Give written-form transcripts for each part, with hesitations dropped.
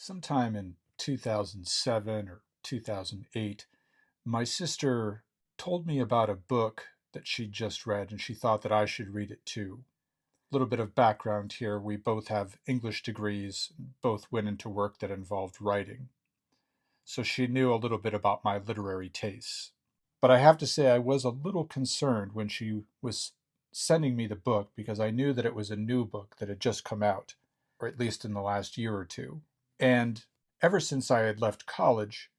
Sometime in 2007 or 2008, my sister told me about a book that she'd just read and she thought that I should read it too. A little bit of background here. We both have English degrees, both went into work that involved writing. So she knew a little bit about my literary tastes. But I have to say, I was a little concerned when she was sending me the book because I knew that it was a new book that had just come out, or at least in the last year or two. And ever since I had left college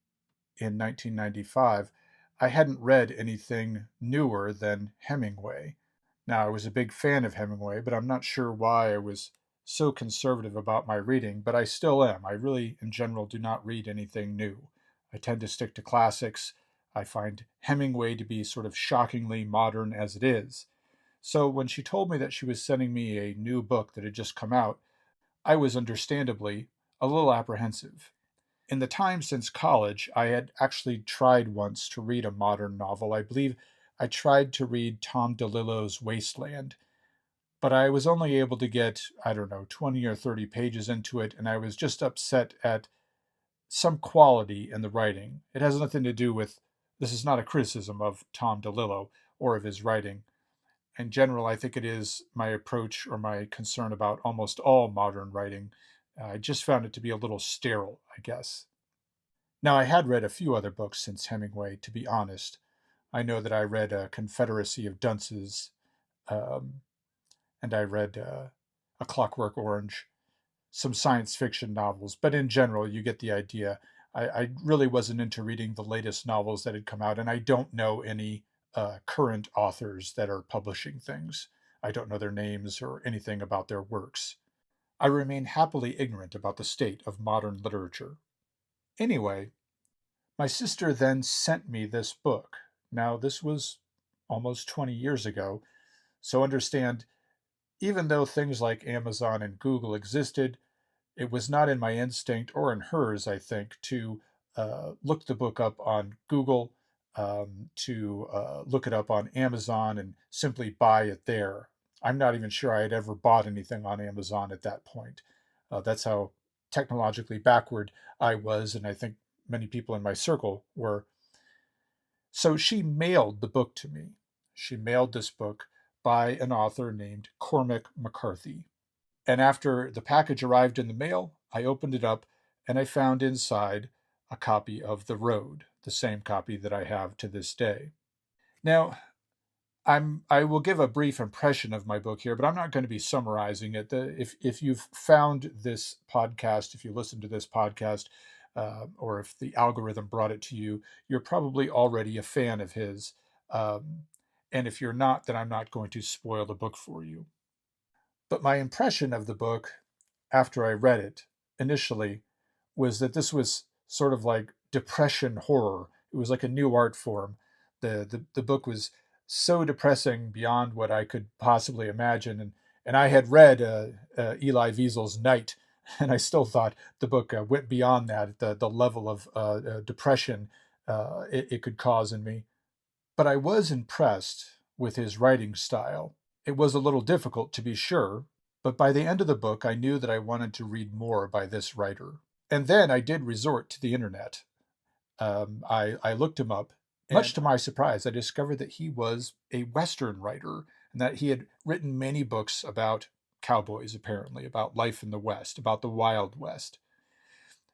in 1995, I hadn't read anything newer than Hemingway. Now, I was a big fan of Hemingway, but I'm not sure why I was so conservative about my reading, but I still am. I really, in general, do not read anything new. I tend to stick to classics. I find Hemingway to be sort of shockingly modern as it is. So when she told me that she was sending me a new book that had just come out, I was understandably a little apprehensive. In the time since college, I had actually tried once to read a modern novel. I believe I tried to read Tom DeLillo's Wasteland, but I was only able to get, I don't know, 20 or 30 pages into it, and I was just upset at some quality in the writing. It has nothing to do with, this is not a criticism of Tom DeLillo or of his writing. In general, I think it is my approach or my concern about almost all modern writing. I just found it to be a little sterile, I guess. Now, I had read a few other books since Hemingway, to be honest. I know that I read Confederacy of Dunces, um, and I read A Clockwork Orange, some science fiction novels, but in general, you get the idea. I really wasn't into reading the latest novels that had come out, and I don't know any current authors that are publishing things. I don't know their names or anything about their works. I remain happily ignorant about the state of modern literature. Anyway, my sister then sent me this book. Now, this was almost 20 years ago, so understand, even though things like Amazon and Google existed, it was not in my instinct or in hers, I think, to look the book up on Google, to look it up on Amazon and simply buy it there. I'm not even sure I had ever bought anything on Amazon at that point. That's how technologically backward I was, and I think many people in my circle were. So she mailed the book to me. She mailed this book by an author named Cormac McCarthy. And after the package arrived in the mail, I opened it up and I found inside a copy of The Road, the same copy that I have to this day. Now, I will give a brief impression of my book here, but I'm not going to be summarizing it. If you've found this podcast, if you listen to this podcast, or if the algorithm brought it to you, you're probably already a fan of his. Um, and if you're not, then I'm not going to spoil the book for you. But my impression of the book after I read it initially was that this was sort of like depression horror. It was like a new art form. The book was so depressing beyond what I could possibly imagine. And I had read Elie Wiesel's Night, and I still thought the book went beyond that, the level of depression it could cause in me. But I was impressed with his writing style. It was a little difficult, to be sure, but by the end of the book, I knew that I wanted to read more by this writer. And then I did resort to the internet. I looked him up. Much to my surprise, I discovered that he was a Western writer and that he had written many books about cowboys, apparently, about life in the West, about the Wild West.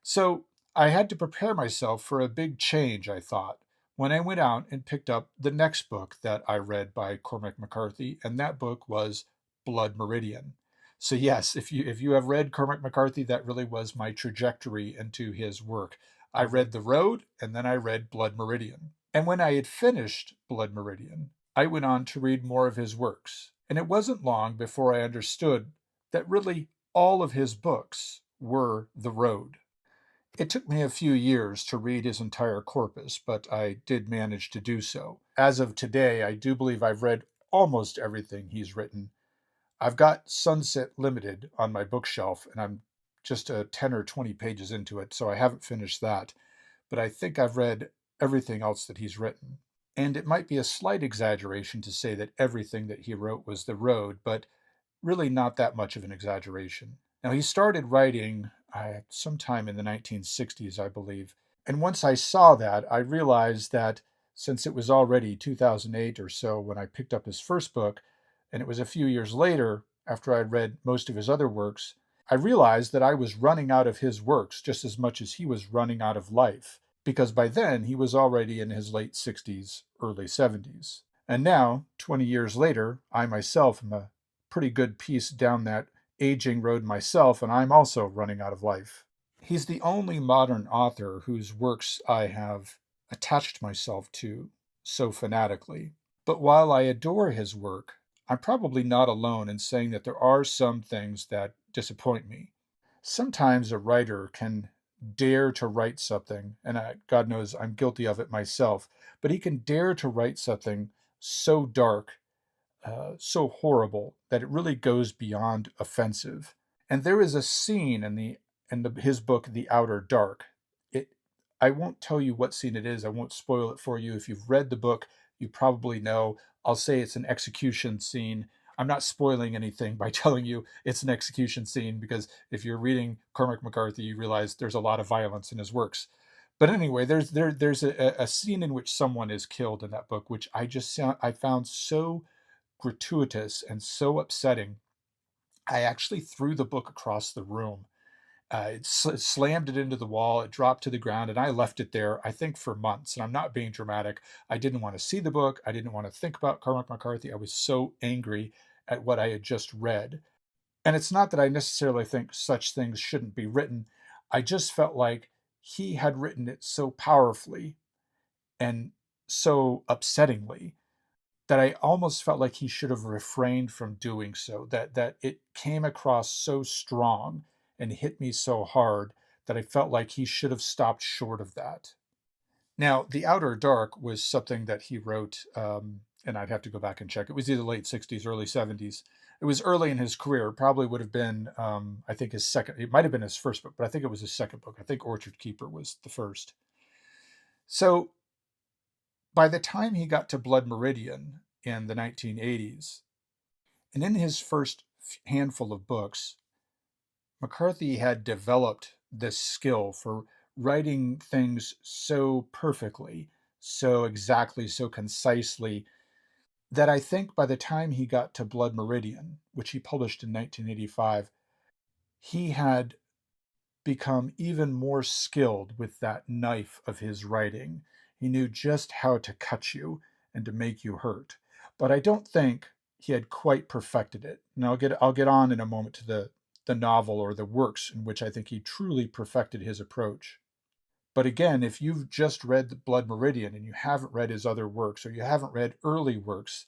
So I had to prepare myself for a big change, I thought, when I went out and picked up the next book that I read by Cormac McCarthy, and that book was Blood Meridian. So yes, if you have read Cormac McCarthy, that really was my trajectory into his work. I read The Road, and then I read Blood Meridian. And when I had finished Blood Meridian, I went on to read more of his works. And it wasn't long before I understood that really all of his books were The Road. It took me a few years to read his entire corpus, but I did manage to do so. As of today, I do believe I've read almost everything he's written. I've got Sunset Limited on my bookshelf, and I'm just 10 or 20 pages into it, so I haven't finished that. But I think I've read everything else that he's written. And it might be a slight exaggeration to say that everything that he wrote was The Road, but really not that much of an exaggeration. Now, he started writing sometime in the 1960s, I believe. And once I saw that, I realized that since it was already 2008 or so when I picked up his first book, and it was a few years later after I'd read most of his other works, I realized that I was running out of his works just as much as he was running out of life, because by then he was already in his late 60s, early 70s. And now, 20 years later, I myself am a pretty good piece down that aging road myself, and I'm also running out of life. He's the only modern author whose works I have attached myself to so fanatically. But while I adore his work, I'm probably not alone in saying that there are some things that disappoint me. Sometimes a writer can dare to write something, and God knows I'm guilty of it myself, but he can dare to write something so dark, so horrible, that it really goes beyond offensive. And there is a scene his book, The Outer Dark. It, I won't tell you what scene it is. I won't spoil it for you. If you've read the book, you probably know. I'll say it's an execution scene. I'm not spoiling anything by telling you it's an execution scene, because if you're reading Cormac McCarthy, you realize there's a lot of violence in his works. But anyway, there's a scene in which someone is killed in that book, which I found so gratuitous and so upsetting. I actually threw the book across the room. Slammed it into the wall. It dropped to the ground, and I left it there, I think, for months. And I'm not being dramatic. I didn't want to see the book. I didn't want to think about Cormac McCarthy. I was so angry at what I had just read. And it's not that I necessarily think such things shouldn't be written. I just felt like he had written it so powerfully and so upsettingly that I almost felt like he should have refrained from doing so, that it came across so strong and hit me so hard that I felt like he should have stopped short of that. Now, The Outer Dark was something that he wrote, and I'd have to go back and check. It was either late 60s, early 70s. It was early in his career. It probably would have been, I think, his second. It might have been his first book, but I think it was his second book. I think Orchard Keeper was the first. So by the time he got to Blood Meridian in the 1980s, and in his first handful of books, McCarthy had developed this skill for writing things so perfectly, so exactly, so concisely, that I think by the time he got to Blood Meridian, which he published in 1985, he had become even more skilled with that knife of his writing. He knew just how to cut you and to make you hurt. But I don't think he had quite perfected it. And I'll get on in a moment to the novel or the works in which I think he truly perfected his approach. But again, if you've just read the Blood Meridian and you haven't read his other works, or you haven't read early works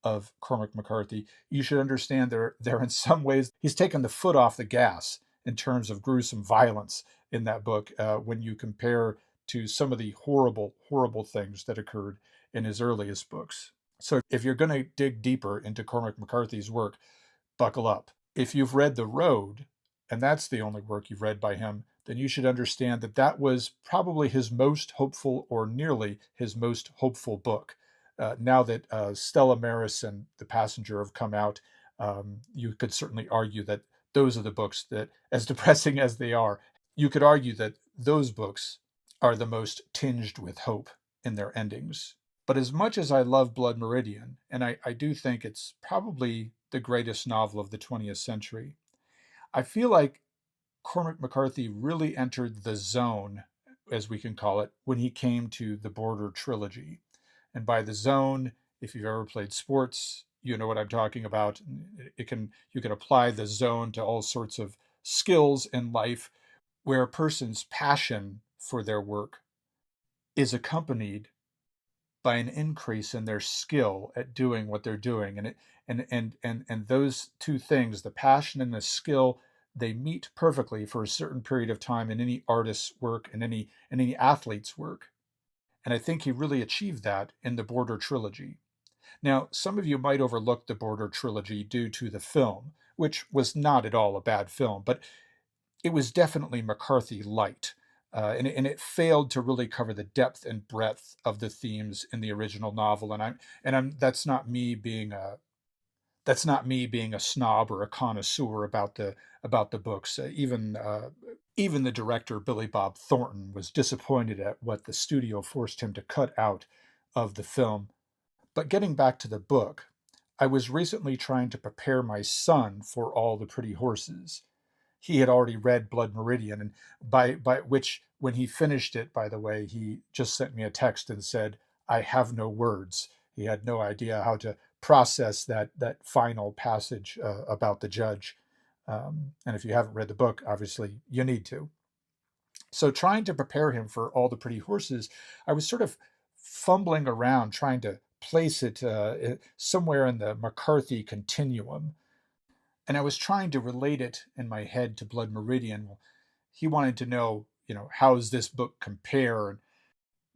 of Cormac McCarthy, you should understand there in some ways he's taken the foot off the gas in terms of gruesome violence in that book, when you compare to some of the horrible, horrible things that occurred in his earliest books. So if you're going to dig deeper into Cormac McCarthy's work, buckle up. If you've read The Road, and that's the only work you've read by him, then you should understand that that was probably his most hopeful, or nearly his most hopeful book. Now that Stella Maris and The Passenger have come out, you could certainly argue that those are the books that, as depressing as they are, you could argue that those books are the most tinged with hope in their endings. But as much as I love Blood Meridian, and I do think it's probably the greatest novel of the 20th century, I feel like Cormac McCarthy really entered the zone, as we can call it, when he came to the Border Trilogy. And by the zone, if you've ever played sports, you know what I'm talking about. You can apply the zone to all sorts of skills in life, where a person's passion for their work is accompanied by an increase in their skill at doing what they're doing. And those two things, the passion and the skill, they meet perfectly for a certain period of time in any artist's work and any athlete's work. And I think he really achieved that in the Border Trilogy. Now, some of you might overlook the Border Trilogy due to the film, which was not at all a bad film, but it was definitely McCarthy light. And it failed to really cover the depth and breadth of the themes in the original novel. And I'm that's not me being That's not me being a snob or a connoisseur about the books. Even the director Billy Bob Thornton was disappointed at what the studio forced him to cut out of the film. But getting back to the book, I was recently trying to prepare my son for All the Pretty Horses. He had already read Blood Meridian, and by which, when he finished it, by the way, he just sent me a text and said, "I have no words." He had no idea how to process that final passage about the judge. And if you haven't read the book, obviously you need to. So, trying to prepare him for All the Pretty Horses, I was sort of fumbling around trying to place it somewhere in the McCarthy continuum. And I was trying to relate it in my head to Blood Meridian. Well, he wanted to know, how does this book compare and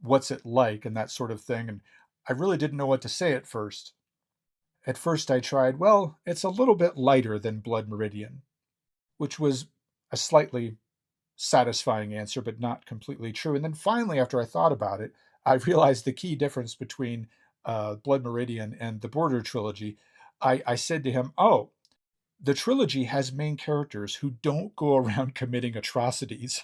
what's it like and that sort of thing. And I really didn't know what to say at first. At first, I tried, well, it's a little bit lighter than Blood Meridian, which was a slightly satisfying answer, but not completely true. And then finally, after I thought about it, I realized the key difference between Blood Meridian and the Border Trilogy. I said to him, "Oh, the trilogy has main characters who don't go around committing atrocities."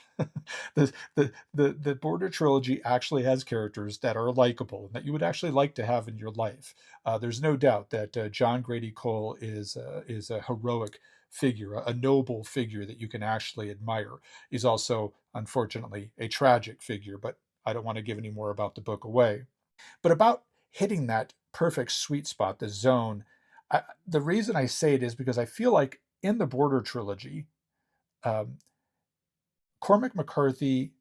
The Border Trilogy actually has characters that are likable and that you would actually like to have in your life. There's no doubt that John Grady Cole is a heroic figure, a noble figure that you can actually admire. He's also, unfortunately, a tragic figure, but I don't want to give any more about the book away. But about hitting that perfect sweet spot, the zone, the reason I say it is because I feel like in the Border Trilogy, um, Cormac McCarthy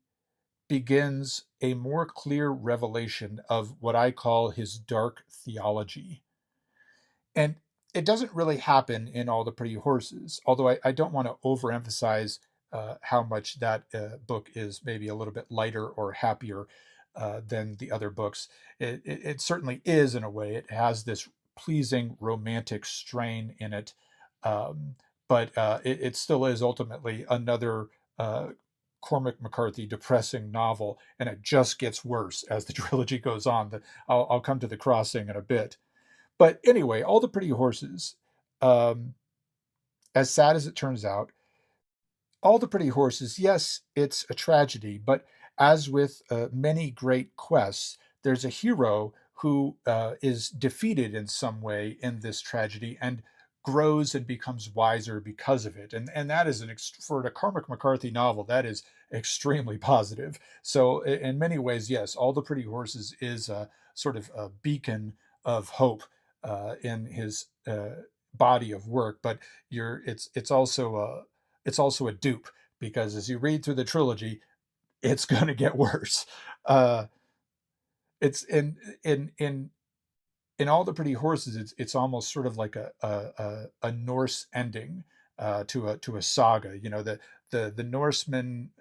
begins a more clear revelation of what I call his dark theology. And it doesn't really happen in All the Pretty Horses, although I don't want to overemphasize how much that book is maybe a little bit lighter or happier than the other books. It certainly is in a way. It has this pleasing romantic strain in it, um, but it still is ultimately another uh, Cormac McCarthy depressing novel, and it just gets worse as the trilogy goes on. I'll come to The Crossing in a bit. But anyway, All the Pretty Horses, um, as sad as it turns out, All the Pretty Horses, yes, it's a tragedy, but as with many great quests, there's a hero who is defeated in some way in this tragedy and grows and becomes wiser because of it. And that is for a Cormac McCarthy novel, that is extremely positive. So in many ways, yes, All the Pretty Horses is a sort of a beacon of hope in his body of work, but it's also a dupe because as you read through the trilogy, it's going to get worse. Uh, it's in All the Pretty Horses. It's almost sort of like a Norse ending to a saga. The Norsemen,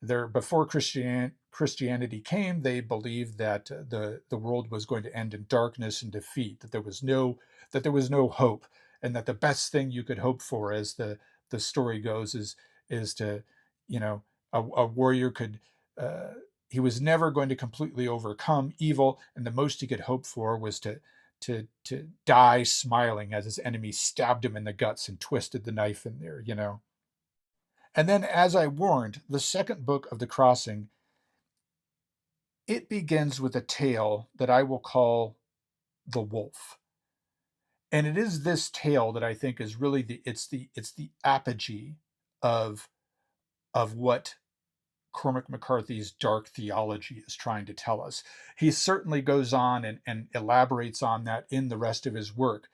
there before Christianity came, they believed that the world was going to end in darkness and defeat. That there was no hope, and that the best thing you could hope for, as the story goes, is to, a warrior could. He was never going to completely overcome evil, and the most he could hope for was to die smiling as his enemy stabbed him in the guts and twisted the knife in there. And then, as I warned, the second book of The Crossing, it begins with a tale that I will call The Wolf. And it is this tale that I think is really the apogee of what Cormac McCarthy's dark theology is trying to tell us. He certainly goes on and elaborates on that in the rest of his work.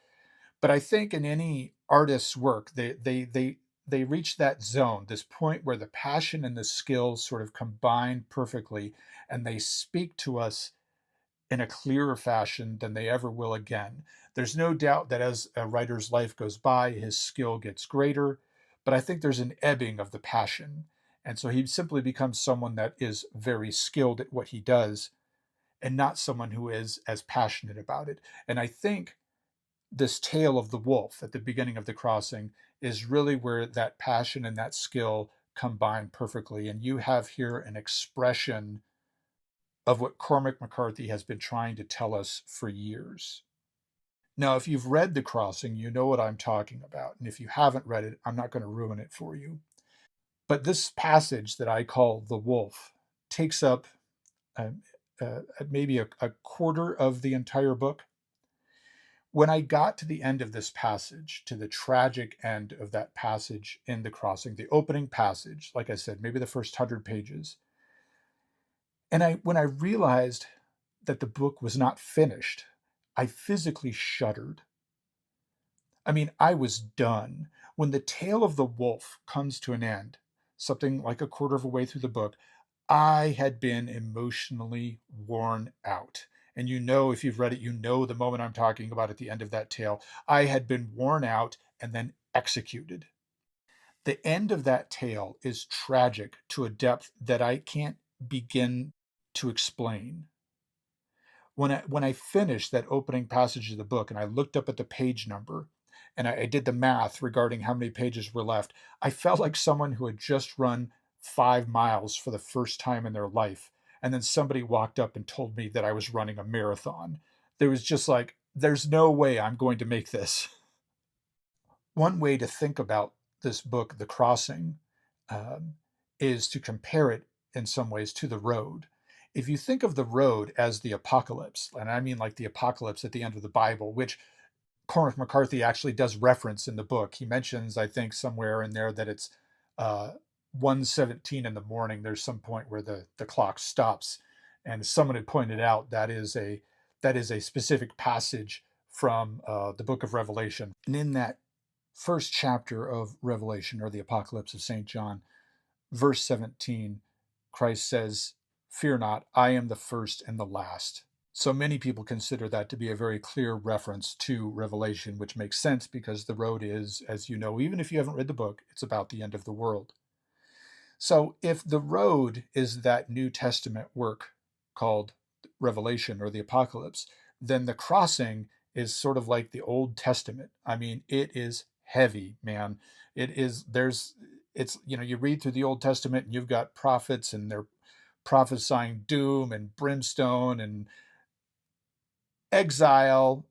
But I think in any artist's work, they reach that zone, this point where the passion and the skill sort of combine perfectly, and they speak to us in a clearer fashion than they ever will again. There's no doubt that as a writer's life goes by, his skill gets greater, but I think there's an ebbing of the passion. And so he simply becomes someone that is very skilled at what he does and not someone who is as passionate about it. And I think this tale of the wolf at the beginning of The Crossing is really where that passion and that skill combine perfectly. And you have here an expression of what Cormac McCarthy has been trying to tell us for years. Now, if you've read The Crossing, you know what I'm talking about. And if you haven't read it, I'm not going to ruin it for you. But this passage that I call The Wolf takes up um, maybe a quarter of the entire book. When I got to the end of this passage, to the tragic end of that passage in The Crossing, the opening passage, like I said, maybe the first 100 pages, and when I realized that the book was not finished, I physically shuddered. I mean, I was done. When the tale of the wolf comes to an end, something like a quarter of a way through the book, I had been emotionally worn out. And you know, if you've read it, you know the moment I'm talking about at the end of that tale. I had been worn out and then executed. The end of that tale is tragic to a depth that I can't begin to explain. When I finished that opening passage of the book and I looked up at the page number and I did the math regarding how many pages were left, I felt like someone who had just run 5 miles for the first time in their life. And then somebody walked up and told me that I was running a marathon. There was just like, there's no way I'm going to make this. One way to think about this book, The Crossing, um, is to compare it in some ways to the road. If you think of the road as the apocalypse, and I mean like the apocalypse at the end of the Bible, which Cormac McCarthy actually does reference in the book. He mentions, I think, somewhere in there that it's uh, 1:17 in the morning. There's some point where the clock stops, and someone had pointed out that is a specific passage from the book of Revelation. And in that first chapter of Revelation, or the Apocalypse of St. John, verse 17, Christ says, "Fear not, I am the first and the last." So many people consider that to be a very clear reference to Revelation, which makes sense because the road is, as you know, even if you haven't read the book, it's about the end of the world. So if the road is that New Testament work called Revelation or the Apocalypse, then the crossing is sort of like the Old Testament. I mean, it is heavy, man. It is, you read through the Old Testament and you've got prophets and they're prophesying doom and brimstone and exile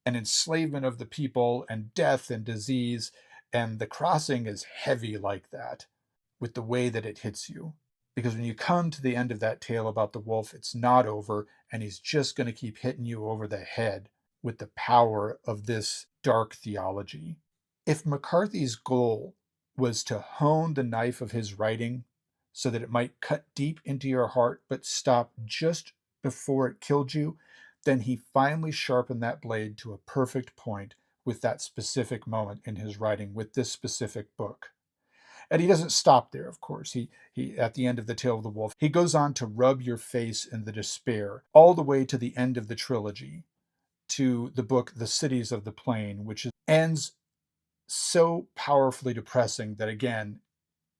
and enslavement of the people and death and disease. And the crossing is heavy like that with the way that it hits you. Because when you come to the end of that tale about the wolf, it's not over, and he's just going to keep hitting you over the head with the power of this dark theology. If McCarthy's goal was to hone the knife of his writing so that it might cut deep into your heart but stop just before it killed you, then he finally sharpened that blade to a perfect point with that specific moment in his writing, with this specific book. And he doesn't stop there, of course. He at the end of The Tale of the Wolf, he goes on to rub your face in the despair, all the way to the end of the trilogy, to the book The Cities of the Plain, which ends so powerfully depressing that, again,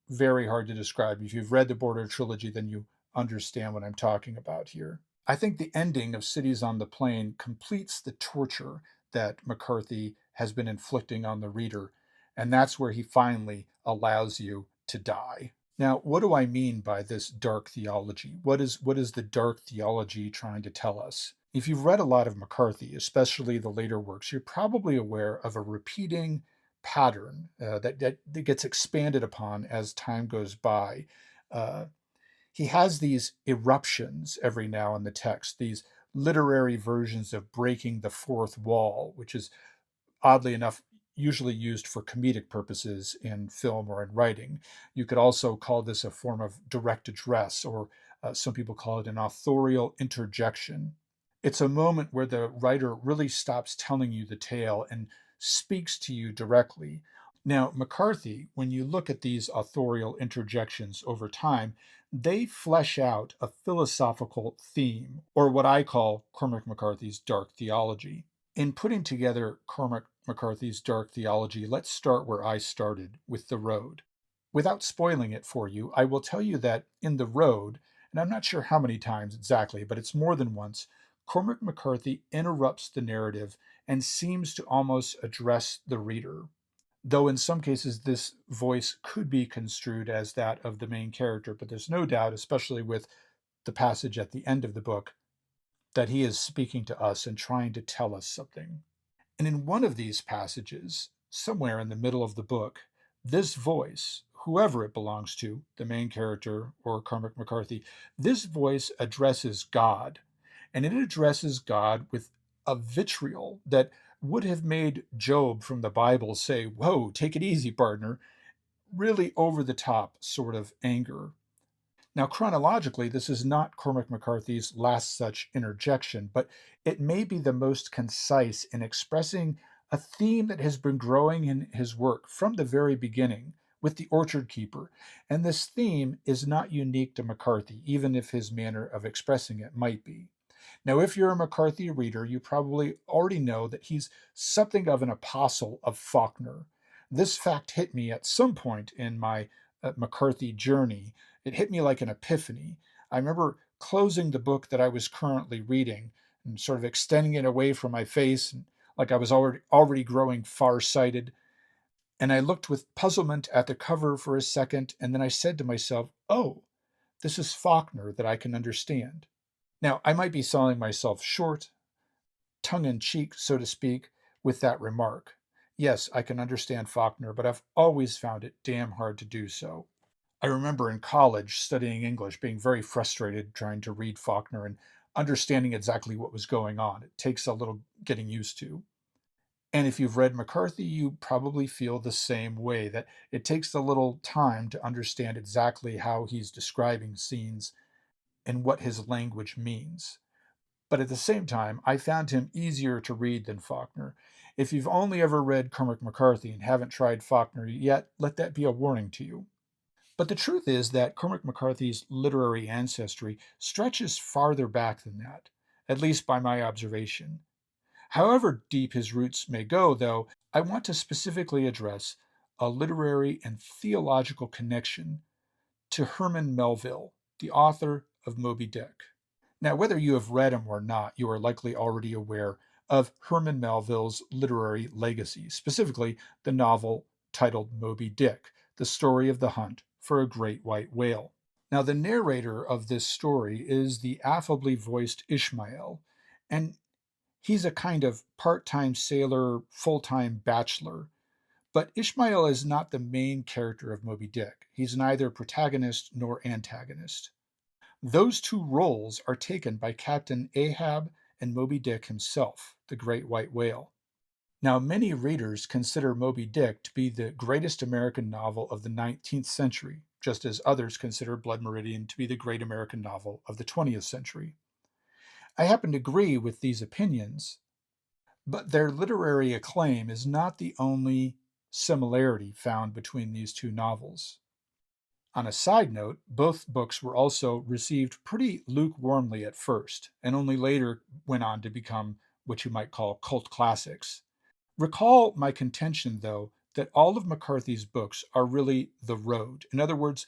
very hard to describe. If you've read the Border Trilogy, then you understand what I'm talking about here. I think the ending of Cities on the Plain completes the torture that McCarthy has been inflicting on the reader, and that's where he finally allows you to die. Now, what do I mean by this dark theology? What is the dark theology trying to tell us? If you've read a lot of McCarthy, especially the later works, you're probably aware of a repeating pattern that gets expanded upon as time goes by. Uh, he has these eruptions every now in the text, these literary versions of breaking the fourth wall, which is oddly enough usually used for comedic purposes in film or in writing. You could also call this a form of direct address, or some people call it an authorial interjection. It's a moment where the writer really stops telling you the tale and speaks to you directly. Now, McCarthy, when you look at these authorial interjections over time, they flesh out a philosophical theme, or what I call Cormac McCarthy's dark theology. In putting together Cormac McCarthy's dark theology, let's start where I started, with The Road. Without spoiling it for you, I will tell you that in The Road, and I'm not sure how many times exactly, but it's more than once, Cormac McCarthy interrupts the narrative and seems to almost address the reader, though in some cases this voice could be construed as that of the main character. But there's no doubt, especially with the passage at the end of the book, that he is speaking to us and trying to tell us something. And in one of these passages, somewhere in the middle of the book, this voice, whoever it belongs to, the main character or Cormac McCarthy, this voice addresses God. And it addresses God with a vitriol that would have made Job from the Bible say, "Whoa, take it easy, partner." Really over the top sort of anger. Now, chronologically, this is not Cormac McCarthy's last such interjection, but it may be the most concise in expressing a theme that has been growing in his work from the very beginning with The Orchard Keeper. And this theme is not unique to McCarthy, even if his manner of expressing it might be. Now, if you're a McCarthy reader, you probably already know that he's something of an apostle of Faulkner. This fact hit me at some point in my McCarthy journey. It hit me like an epiphany. I remember closing the book that I was currently reading and sort of extending it away from my face, and like I was already growing far-sighted. And I looked with puzzlement at the cover for a second, and then I said to myself, "Oh, this is Faulkner that I can understand." Now, I might be selling myself short, tongue in cheek, so to speak, with that remark. Yes, I can understand Faulkner, but I've always found it damn hard to do so. I remember in college studying English being very frustrated trying to read Faulkner and understanding exactly what was going on. It takes a little getting used to. And if you've read McCarthy, you probably feel the same way, that it takes a little time to understand exactly how he's describing scenes and what his language means. But at the same time, I found him easier to read than Faulkner. If you've only ever read Cormac McCarthy and haven't tried Faulkner yet, let that be a warning to you. But the truth is that Cormac McCarthy's literary ancestry stretches farther back than that, at least by my observation. However deep his roots may go, though, I want to specifically address a literary and theological connection to Herman Melville, the author of Moby Dick. Now, whether you have read him or not, you are likely already aware of Herman Melville's literary legacy, specifically the novel titled Moby Dick, the story of the hunt for a great white whale. Now, the narrator of this story is the affably voiced Ishmael, and he's a kind of part time sailor, full time bachelor. But Ishmael is not the main character of Moby Dick. He's neither protagonist nor antagonist. Those two roles are taken by Captain Ahab and Moby Dick himself, the great white whale. Now, many readers consider Moby Dick to be the greatest American novel of the 19th century, just as others consider Blood Meridian to be the great American novel of the 20th century. I happen to agree with these opinions, but their literary acclaim is not the only similarity found between these two novels. On a side note, both books were also received pretty lukewarmly at first, and only later went on to become what you might call cult classics. Recall my contention, though, that all of McCarthy's books are really the road. In other words,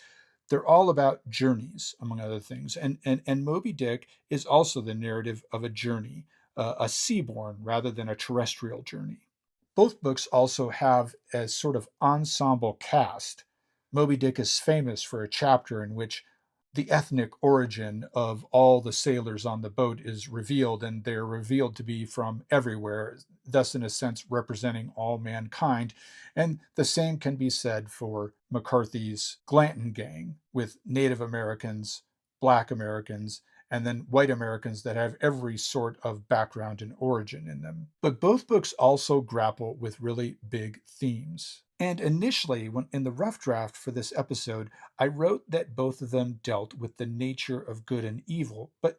they're all about journeys, among other things. And Moby Dick is also the narrative of a journey, a seaborne rather than a terrestrial journey. Both books also have a sort of ensemble cast. Moby Dick is famous for a chapter in which the ethnic origin of all the sailors on the boat is revealed, and they're revealed to be from everywhere, thus, in a sense, representing all mankind. And the same can be said for McCarthy's Glanton Gang, with Native Americans, Black Americans, and then white Americans that have every sort of background and origin in them. But both books also grapple with really big themes. And initially, when in the rough draft for this episode, I wrote that both of them dealt with the nature of good and evil, but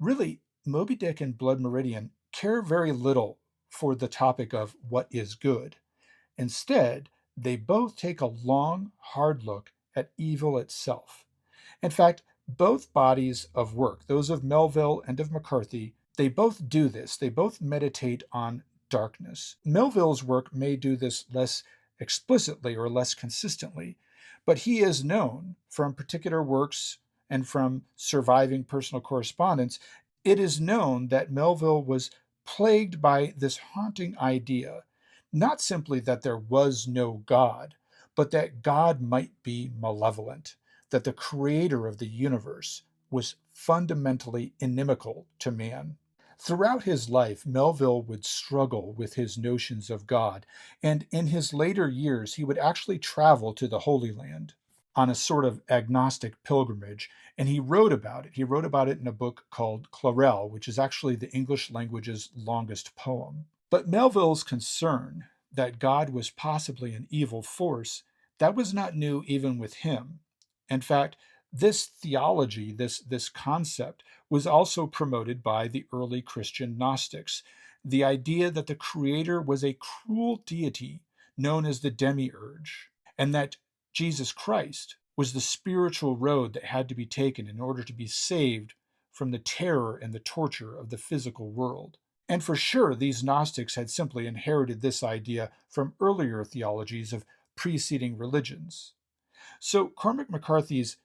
really, Moby Dick and Blood Meridian care very little for the topic of what is good. Instead, they both take a long, hard look at evil itself. In fact, both bodies of work, those of Melville and of McCarthy, they both do this. They both meditate on darkness. Melville's work may do this less explicitly or less consistently, but he is known from particular works and from surviving personal correspondence. It is known that Melville was plagued by this haunting idea, not simply that there was no God, but that God might be malevolent, that the creator of the universe was fundamentally inimical to man. Throughout his life, Melville would struggle with his notions of God, and in his later years, he would actually travel to the Holy Land on a sort of agnostic pilgrimage, and he wrote about it. He wrote about it in a book called Clarel, which is actually the English language's longest poem. But Melville's concern that God was possibly an evil force, that was not new even with him. In fact, this theology, this concept, was also promoted by the early Christian Gnostics. The idea that the Creator was a cruel deity known as the demiurge, and that Jesus Christ was the spiritual road that had to be taken in order to be saved from the terror and the torture of the physical world. And for sure, these Gnostics had simply inherited this idea from earlier theologies of preceding religions. So Cormac McCarthy's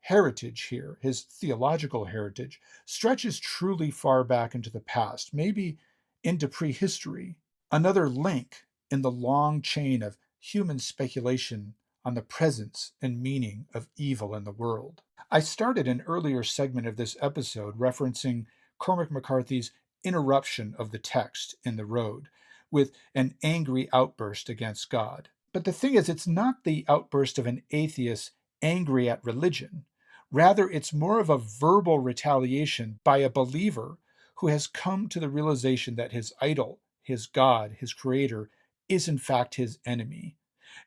heritage here, his theological heritage, stretches truly far back into the past, maybe into prehistory, another link in the long chain of human speculation on the presence and meaning of evil in the world. I started an earlier segment of this episode referencing Cormac McCarthy's interruption of the text in The Road with an angry outburst against God. But the thing is, it's not the outburst of an atheist angry at religion. Rather, it's more of a verbal retaliation by a believer who has come to the realization that his idol, his God, his creator, is in fact his enemy,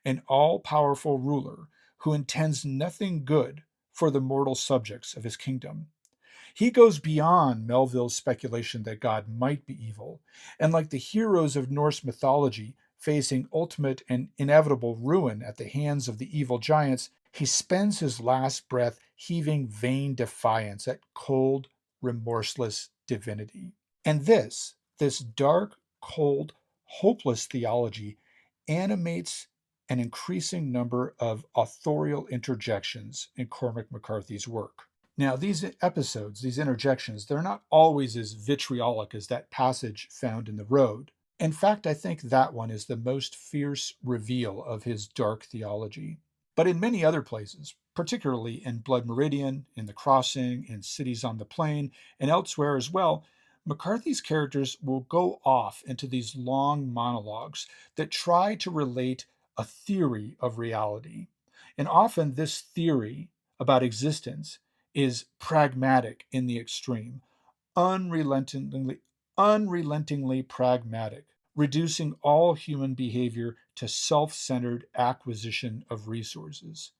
an all powerful ruler who intends nothing good for the mortal subjects of his kingdom. He goes beyond Melville's speculation that God might be evil, and like the heroes of Norse mythology facing ultimate and inevitable ruin at the hands of the evil giants, he spends his last breath heaving vain defiance at cold, remorseless divinity. And this dark, cold, hopeless theology animates an increasing number of authorial interjections in Cormac McCarthy's work. Now, these episodes, these interjections, they're not always as vitriolic as that passage found in The Road. In fact, I think that one is the most fierce reveal of his dark theology. But in many other places, particularly in Blood Meridian, in The Crossing, in Cities on the Plain, and elsewhere as well, McCarthy's characters will go off into these long monologues that try to relate a theory of reality. And often this theory about existence is pragmatic in the extreme, unrelentingly, unrelentingly pragmatic, reducing all human behavior to self centered acquisition of resources.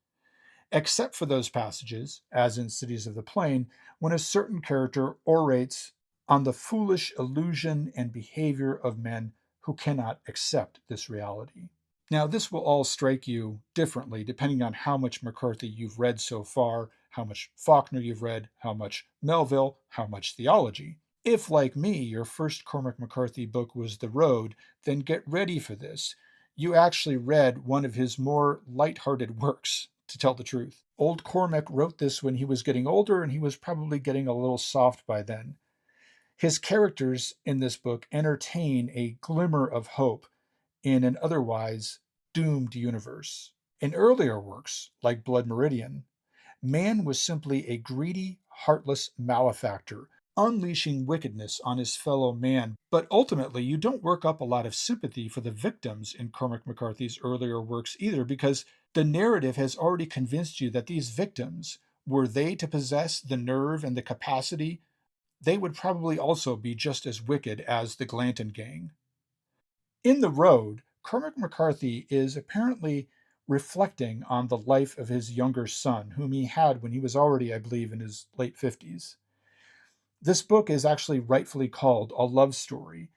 Except for those passages, as in Cities of the Plain, when a certain character orates on the foolish illusion and behavior of men who cannot accept this reality. Now, this will all strike you differently depending on how much McCarthy you've read so far, how much Faulkner you've read, how much Melville, how much theology. If, like me, your first Cormac McCarthy book was The Road, then get ready for this. You actually read one of his more light-hearted works, to tell the truth. Old Cormac wrote this when he was getting older, and he was probably getting a little soft by then. His characters in this book entertain a glimmer of hope in an otherwise doomed universe. In earlier works, like Blood Meridian, man was simply a greedy, heartless malefactor, unleashing wickedness on his fellow man. But ultimately, you don't work up a lot of sympathy for the victims in Cormac McCarthy's earlier works either, because the narrative has already convinced you that these victims, were they to possess the nerve and the capacity, they would probably also be just as wicked as the Glanton gang. In The Road, Cormac McCarthy is apparently reflecting on the life of his younger son, whom he had when he was already, I believe, in his late 50s. This book is actually rightfully called a love story,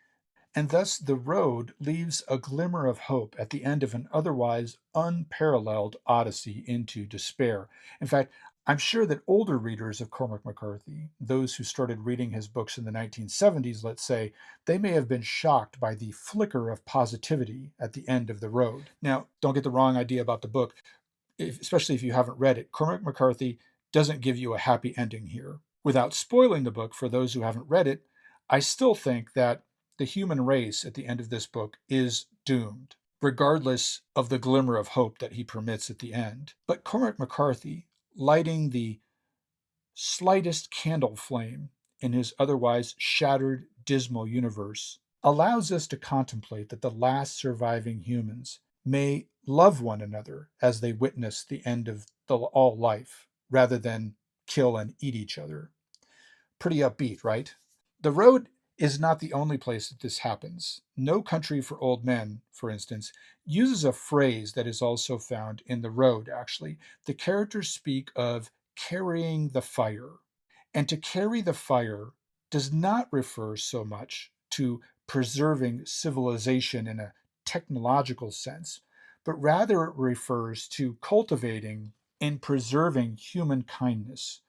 and thus The Road leaves a glimmer of hope at the end of an otherwise unparalleled odyssey into despair. In fact, I'm sure that older readers of Cormac McCarthy, those who started reading his books in the 1970s, let's say, they may have been shocked by the flicker of positivity at the end of The Road. Now, don't get the wrong idea about the book, especially if you haven't read it. Cormac McCarthy doesn't give you a happy ending here. Without spoiling the book for those who haven't read it, I still think that the human race at the end of this book is doomed, regardless of the glimmer of hope that he permits at the end. But Cormac McCarthy, lighting the slightest candle flame in his otherwise shattered, dismal universe, allows us to contemplate that the last surviving humans may love one another as they witness the end of all life, rather than kill and eat each other. Pretty upbeat, right? The road is not the only place that this happens. No Country for Old Men, for instance, uses a phrase that is also found in The Road, actually. The characters speak of carrying the fire. And to carry the fire does not refer so much to preserving civilization in a technological sense, but rather it refers to cultivating and preserving human kindness,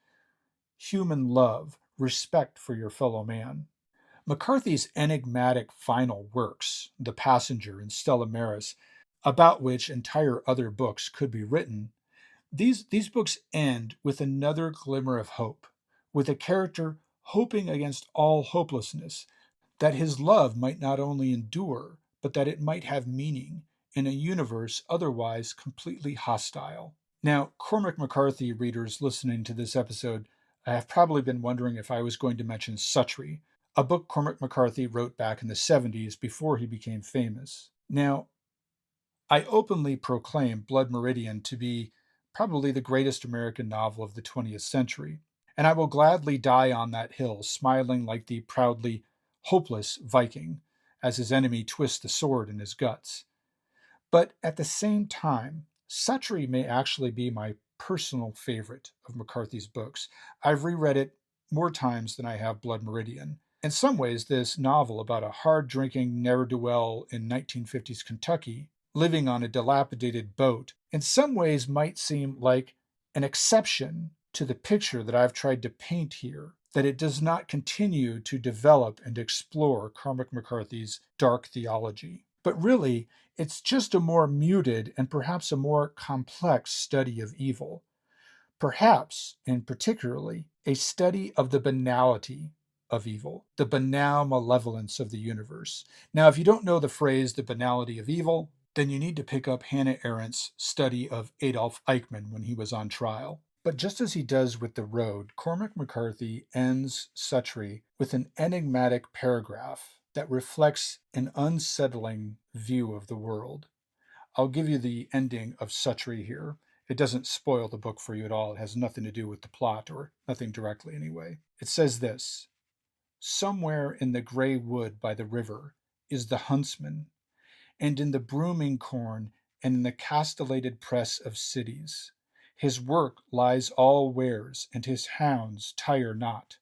human love, respect for your fellow man. McCarthy's enigmatic final works, The Passenger and Stella Maris, about which entire other books could be written, these books end with another glimmer of hope, with a character hoping against all hopelessness that his love might not only endure, but that it might have meaning in a universe otherwise completely hostile. Now, Cormac McCarthy readers listening to this episode have probably been wondering if I was going to mention Suttree, a book Cormac McCarthy wrote back in the 70s before he became famous. Now, I openly proclaim Blood Meridian to be probably the greatest American novel of the 20th century, and I will gladly die on that hill, smiling like the proudly hopeless Viking as his enemy twists the sword in his guts. But at the same time, Suttree may actually be my personal favorite of McCarthy's books. I've reread it more times than I have Blood Meridian. In some ways, this novel about a hard drinking ne'er do well in 1950s Kentucky, living on a dilapidated boat, in some ways might seem like an exception to the picture that I've tried to paint here, that it does not continue to develop and explore Cormac McCarthy's dark theology. But really, it's just a more muted and perhaps a more complex study of evil. Perhaps, and particularly, a study of the banality of evil, the banal malevolence of the universe. Now, if you don't know the phrase, the banality of evil, then you need to pick up Hannah Arendt's study of Adolf Eichmann when he was on trial. But just as he does with The Road, Cormac McCarthy ends Suttree with an enigmatic paragraph that reflects an unsettling view of the world. I'll give you the ending of Suttree here. It doesn't spoil the book for you at all. It has nothing to do with the plot, or nothing directly anyway. It says this: somewhere in the gray wood by the river is the huntsman, and in the brooming corn and in the castellated press of cities. His work lies all wares, and his hounds tire not.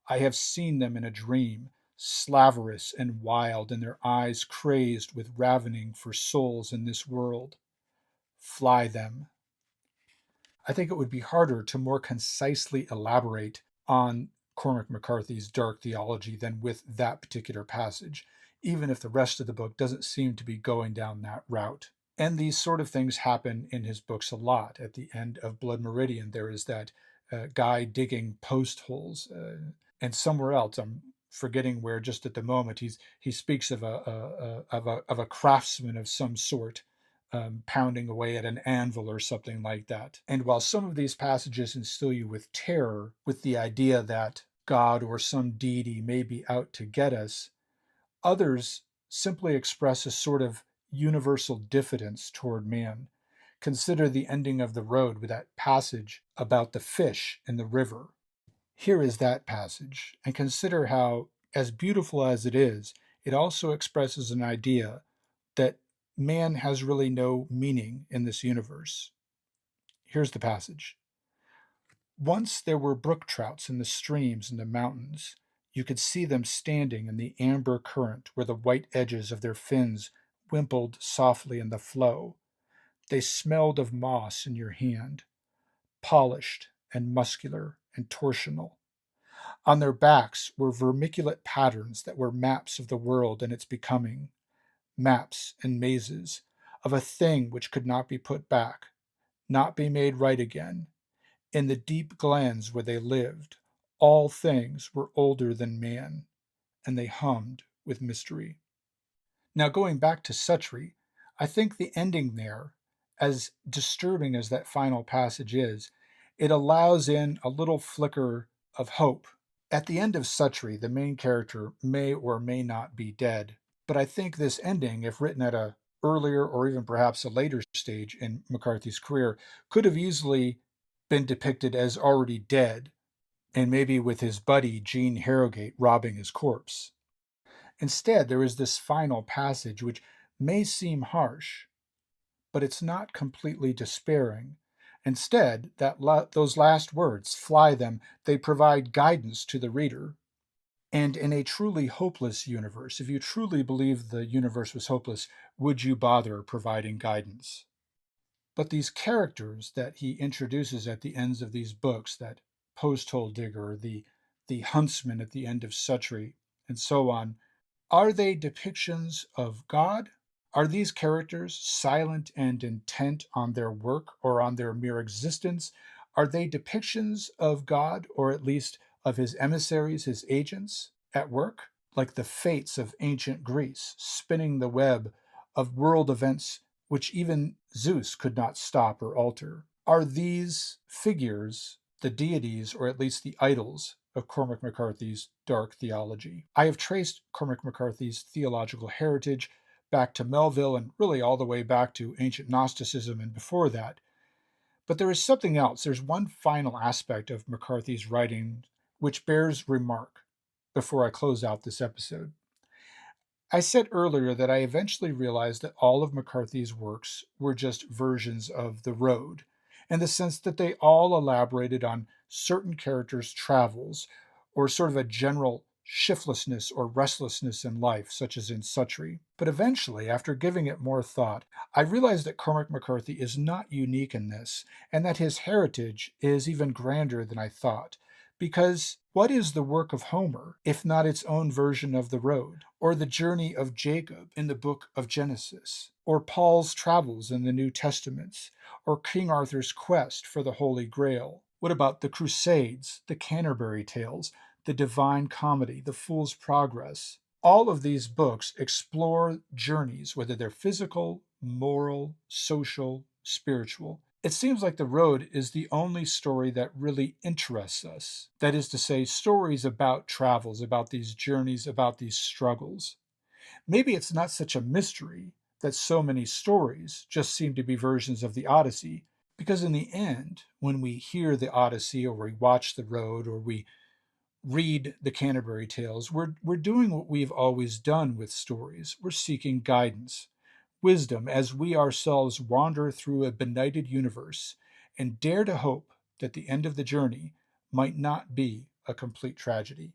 I have seen them in a dream, slaverous and wild, and their eyes crazed with ravening for souls in this world. Fly them. I think it would be harder to more concisely elaborate on Cormac McCarthy's dark theology than with that particular passage, even if the rest of the book doesn't seem to be going down that route. And these sort of things happen in his books a lot. At the end of Blood Meridian, there is that guy digging post holes, and somewhere else, I'm forgetting where. Just at the moment, he speaks of a craftsman of some sort, pounding away at an anvil or something like that. And while some of these passages instill you with terror, with the idea that God or some deity may be out to get us, others simply express a sort of universal diffidence toward man. Consider the ending of The Road with that passage about the fish in the river. Here is that passage, and consider how, as beautiful as it is, it also expresses an idea that man has really no meaning in this universe. Here's the passage. Once there were brook trouts in the streams in the mountains. You could see them standing in the amber current where the white edges of their fins wimpled softly in the flow. They smelled of moss in your hand, polished and muscular and torsional. On their backs were vermiculate patterns that were maps of the world and its becoming, maps and mazes of a thing which could not be put back, not be made right again. In the deep glens where they lived, all things were older than man, and they hummed with mystery. Now, going back to Suttree, I think the ending there, as disturbing as that final passage is, it allows in a little flicker of hope At the end of Suttree, the main character may or may not be dead, but I think this ending, if written at a earlier or even perhaps a later stage in McCarthy's career, could have easily been depicted as already dead, and maybe with his buddy Gene Harrogate robbing his corpse. Instead, there is this final passage which may seem harsh, but it's not completely despairing. Instead, those last words, fly them, they provide guidance to the reader. And in a truly hopeless universe, if you truly believe the universe was hopeless, would you bother providing guidance? But these characters that he introduces at the ends of these books, that post hole digger, the huntsman at the end of Suttree, and so on, are they depictions of God? Are these characters silent and intent on their work or on their mere existence? Are they depictions of God, or at least of his emissaries, his agents at work? Like the fates of ancient Greece, spinning the web of world events which even Zeus could not stop or alter. Are these figures the deities, or at least the idols, of Cormac McCarthy's dark theology? I have traced Cormac McCarthy's theological heritage back to Melville and really all the way back to ancient Gnosticism and before that. But there is something else. There's one final aspect of McCarthy's writing which bears remark before I close out this episode. I said earlier that I eventually realized that all of McCarthy's works were just versions of The Road, in the sense that they all elaborated on certain characters' travels, or sort of a general shiftlessness or restlessness in life, such as in Suttree. But eventually, after giving it more thought, I realized that Cormac McCarthy is not unique in this, and that his heritage is even grander than I thought. Because what is the work of Homer, if not its own version of The Road, or the journey of Jacob in the book of Genesis, or Paul's travels in the New Testaments, or King Arthur's quest for the Holy Grail? What about the Crusades, the Canterbury Tales, the Divine Comedy, the Fool's Progress? All of these books explore journeys, whether they're physical, moral, social, spiritual. It seems like The Road is the only story that really interests us. That is to say, stories about travels, about these journeys, about these struggles. Maybe it's not such a mystery that so many stories just seem to be versions of the Odyssey, because in the end, when we hear the Odyssey, or we watch The Road, or we read the Canterbury Tales, we're doing what we've always done with stories. We're seeking guidance, wisdom, as we ourselves wander through a benighted universe and dare to hope that the end of the journey might not be a complete tragedy.